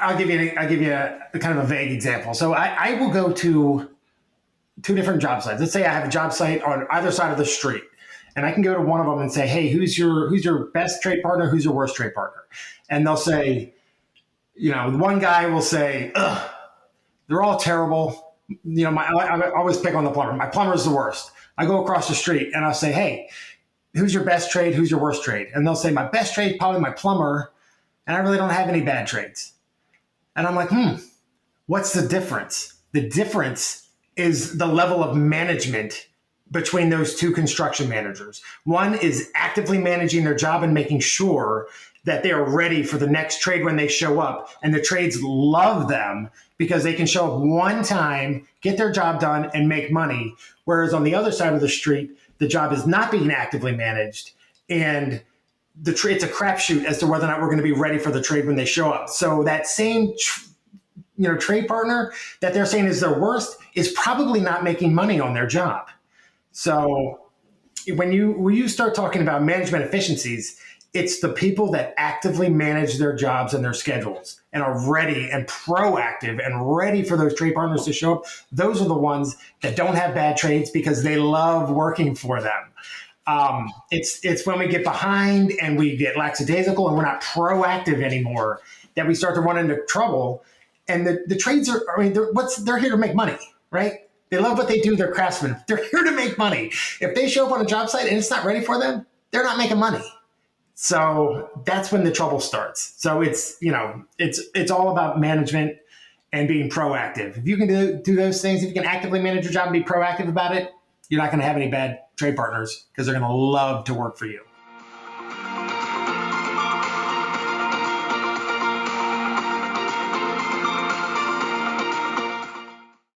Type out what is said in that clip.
I'll give you a kind of a vague example. So I will go to two different job sites. Let's say I have a job site on either side of the street, and I can go to one of them and say, "Hey, who's your best trade partner? Who's your worst trade partner?" And they'll say, one guy will say, "Ugh, they're all terrible." I always pick on the plumber. My plumber's the worst. I go across the street and I'll say, "Hey, who's your best trade? Who's your worst trade?" And they'll say, "My best trade is probably my plumber, and I really don't have any bad trades." And I'm like, what's the difference? The difference is the level of management between those two construction managers. One is actively managing their job and making sure that they are ready for the next trade when they show up. And the trades love them because they can show up one time, get their job done, and make money. Whereas on the other side of the street, the job is not being actively managed, and it's a crapshoot as to whether or not we're going to be ready for the trade when they show up. So that same trade partner that they're saying is their worst is probably not making money on their job. So when you start talking about management efficiencies, it's the people that actively manage their jobs and their schedules and are ready and proactive and ready for those trade partners to show up. Those are the ones that don't have bad trades because they love working for them. It's when we get behind and we get lackadaisical and we're not proactive anymore that we start to run into trouble. And the trades they're here to make money, right? They love what they do. They're craftsmen. They're here to make money. If they show up on a job site and it's not ready for them, they're not making money. So that's when the trouble starts. So it's all about management and being proactive. If you can do those things, if you can actively manage your job and be proactive about it, you're not going to have any bad trade partners because they're going to love to work for you.